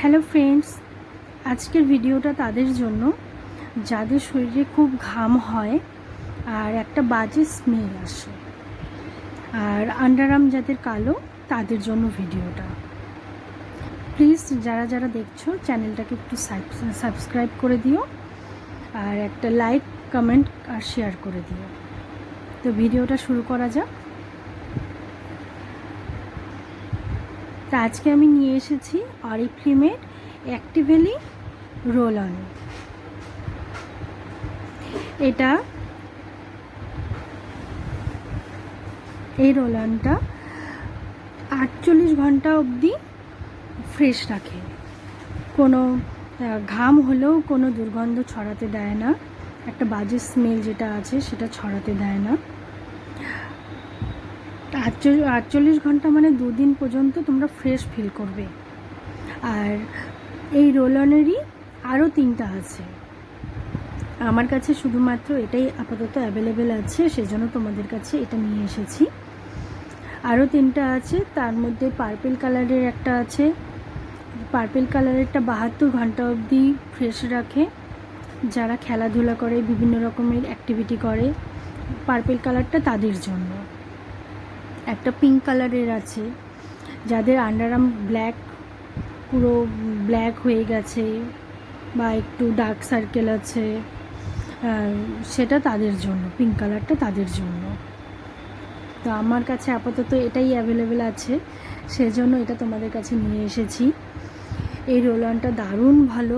Hello friends, আজকের ভিডিওটা তাদের জন্য যাদের শরীরে খুব ঘাম হয় আর একটা বাজে স্মেল আসে, আর আন্ডারআর্ম যাদের কালো তাদের জন্য ভিডিওটা। প্লিজ যারা যারা দেখছো চ্যানেলটাকে একটু সাবস্ক্রাইব করে দিও, আর একটা লাইক, কমেন্ট আর শেয়ার করে দিও। তো ভিডিওটা শুরু করা যাক। তো আজকে আমি নিয়ে এসেছি অরিফ্লেমের অ্যাক্টিভেলি রোল অন। এই রোল অনটা 48 ঘন্টা অবধি ফ্রেশ রাখে, কোনো ঘাম হলেও কোনো দুর্গন্ধ ছড়াতে দেয় না, একটা বাজে স্মেল যেটা আছে সেটা ছড়াতে দেয় না। 48 ঘন্টা মানে 2 দিন পর্যন্ত তোমরা ফ্রেশ ফিল করবে। আর এই রোল অনেরই আরও 3টা আছে, আমার কাছে শুধুমাত্র এটাই আপাতত অ্যাভেলেবেল আছে, সেজন্য তোমাদের কাছে এটা নিয়ে এসেছি। আরও 3টা আছে, তার মধ্যে পার্পেল কালারের একটা আছে। পার্পেল কালারেরটা 72 ঘন্টা অবধি ফ্রেশ রাখে, যারা খেলাধুলা করে, বিভিন্ন রকমের অ্যাক্টিভিটি করে, পার্পেল কালারটা তাদের জন্য। একটা পিঙ্ক কালারের আছে, যাদের আন্ডারআর্ম ব্ল্যাক, পুরো ব্ল্যাক হয়ে গেছে বা একটু ডার্ক সার্কেল আছে, সেটা তাদের জন্য, পিঙ্ক কালারটা তাদের জন্য। তো আমার কাছে আপাতত এটাই অ্যাভেলেবেল আছে, সেজন্য এটা তোমাদের কাছে নিয়ে এসেছি। এই রোল অনটা দারুণ ভালো,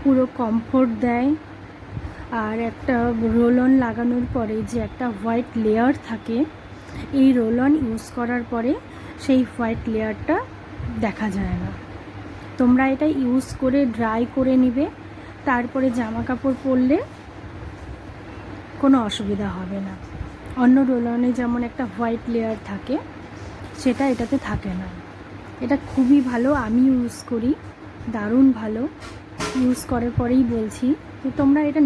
পুরো কমফোর্ট দেয়। আর একটা রোল অন লাগানোর পরে যে একটা হোয়াইট লেয়ার থাকে, এই রোল অন ইউজ করার পরে সেই হোয়াইট লেয়ারটা দেখা যায় না। তোমরা এটা ইউজ করে ড্রাই করে নিবে, তারপরে জামা কাপড় পরলে কোনো অসুবিধা হবে না। অন্য রোল অনে যেমন একটা হোয়াইট লেয়ার থাকে, সেটা এটাতে থাকে না। এটা খুবই ভালো, আমি ইউজ করি, দারুণ ভালো। ইউজ করার পরেই বলছি, তো তোমরা এটা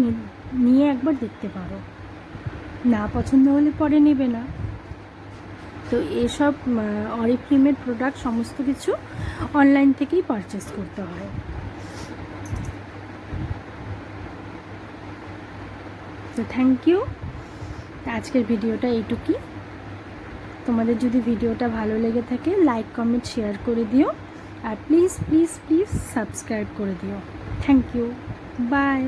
নিয়ে একবার দেখতে পারো, না পছন্দ হলে পরে নেবে না। তো এসব অরিফ্লেমের প্রোডাক্ট সমস্ত কিছু অনলাইন থেকেই পারচেস করতে হয়। তো থ্যাংক ইউ। আজকের ভিডিওটা এইটুকুই। তোমাদের যদি ভিডিওটা ভালো লেগে থাকে লাইক, কমেন্ট, শেয়ার করে দিও, আর প্লিজ প্লিজ প্লিজ সাবস্ক্রাইব করে দিও। Thank you, by.